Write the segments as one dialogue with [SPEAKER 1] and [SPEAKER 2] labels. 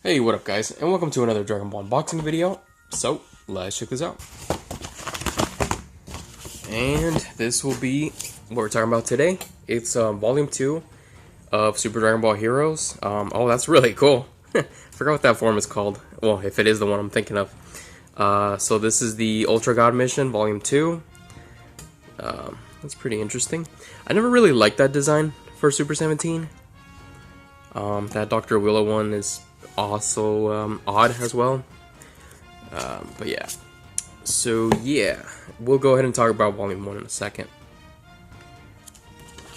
[SPEAKER 1] Hey, what up guys, and welcome to another Dragon Ball unboxing video. So, let's check this out. And this will be what we're talking about today. It's Volume 2 of Super Dragon Ball Heroes. Oh, that's really cool. Forgot what that form is called. Well, if it is the one I'm thinking of. So this is the Ultra God Mission, Volume 2. That's pretty interesting. I never really liked that design for Super 17. That Dr. Willow one is also odd as well, but yeah. So yeah, we'll go ahead and talk about Volume 1 in a second,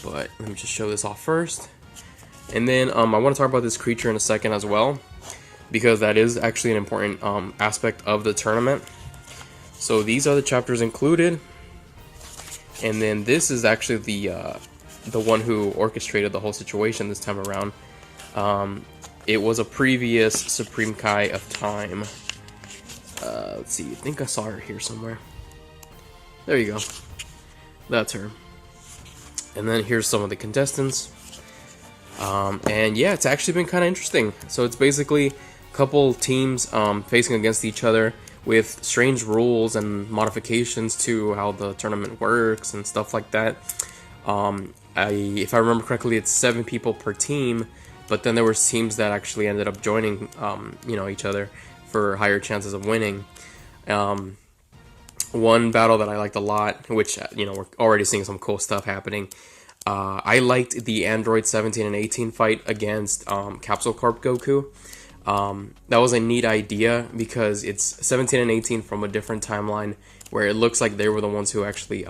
[SPEAKER 1] but let me just show this off first, and then I want to talk about this creature in a second as well, because that is actually an important aspect of the tournament. So these are the chapters included, and then this is actually the one who orchestrated the whole situation this time around. It was a previous Supreme Kai of Time. Let's see, I think I saw her here somewhere. There you go. That's her. And then here's some of the contestants. And yeah, it's actually been kind of interesting. So it's basically a couple teams facing against each other with strange rules and modifications to how the tournament works and stuff like that. If I remember correctly, it's 7 people per team. But then there were teams that actually ended up joining, each other for higher chances of winning. One battle that I liked a lot, which, we're already seeing some cool stuff happening. I liked the Android 17 and 18 fight against Capsule Corp Goku. That was a neat idea because it's 17 and 18 from a different timeline where it looks like they were the ones who actually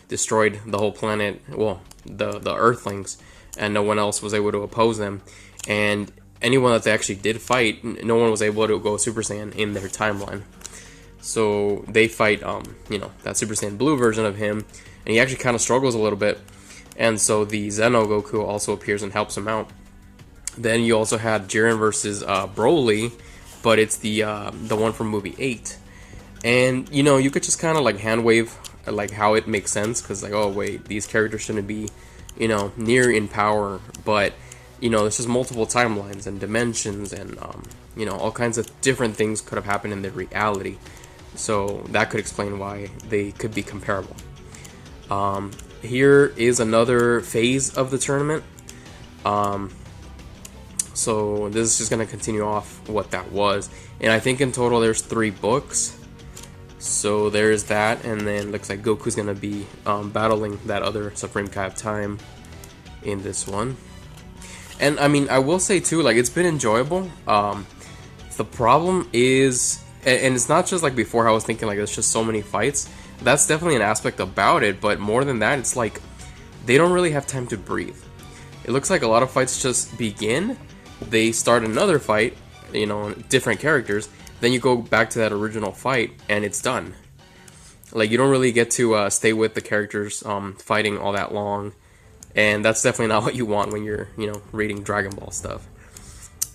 [SPEAKER 1] destroyed the whole planet, well, the Earthlings, and no one else was able to oppose them. And anyone that they actually did fight, no one was able to go Super Saiyan in their timeline. So they fight, that Super Saiyan Blue version of him, and he actually kind of struggles a little bit. And so the Zeno Goku also appears and helps him out. Then you also had Jiren versus Broly, but it's the one from movie 8. And you could just kind of like hand wave like how it makes sense, because like, oh wait, these characters shouldn't be near in power, but there's just multiple timelines and dimensions and all kinds of different things could have happened in the reality, so that could explain why they could be comparable. Here is another phase of the tournament. So this is just going to continue off what that was, and I think in total there's 3 books. So there's that, and then looks like Goku's gonna be battling that other Supreme Kai of Time in this one. And I mean, I will say too, like, it's been enjoyable. The problem is, and it's not just like before how I was thinking like there's just so many fights. That's definitely an aspect about it, but more than that, it's like they don't really have time to breathe. It looks like a lot of fights just begin, they start another fight, different characters, then you go back to that original fight and it's done. Like, you don't really get to stay with the characters fighting all that long, and that's definitely not what you want when you're reading Dragon Ball stuff.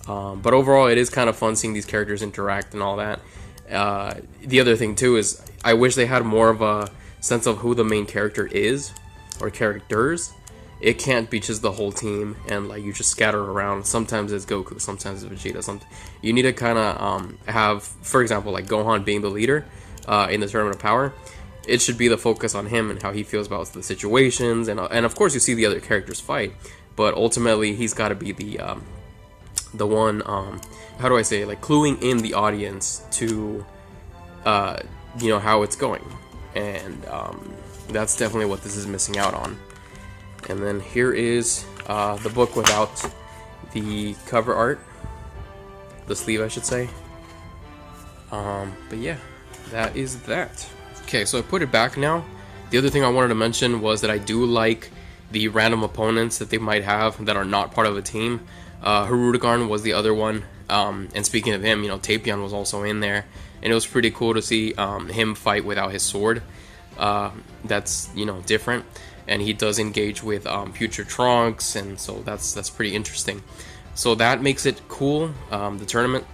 [SPEAKER 1] But overall, it is kind of fun seeing these characters interact and all that. The other thing too is I wish they had more of a sense of who the main character is, or characters. It can't be just the whole team and like you just scatter around. Sometimes it's Goku, sometimes it's Vegeta. You need to kind of have, for example, like Gohan being the leader in the Tournament of Power. It should be the focus on him and how he feels about the situations, and of course you see the other characters fight, but ultimately he's got to be the one. How do I say, like, cluing in the audience to how it's going, and that's definitely what this is missing out on. And then here is the book without the cover art, the sleeve I should say. But yeah, that is that. Okay, so I put it back now. The other thing I wanted to mention was that I do like the random opponents that they might have that are not part of a team. Hirudegarn was the other one, and speaking of him, Tapion was also in there, and it was pretty cool to see him fight without his sword. That's different. And he does engage with future Trunks, and so that's pretty interesting. So that makes it cool, the tournament.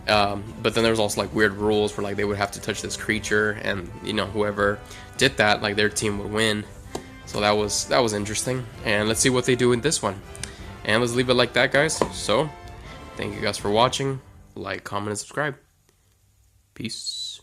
[SPEAKER 1] But then there's also like weird rules where like they would have to touch this creature, and whoever did that, like, their team would win. So that was interesting. And let's see what they do in this one. And let's leave it like that, guys. So thank you guys for watching. like, comment, and subscribe. Peace.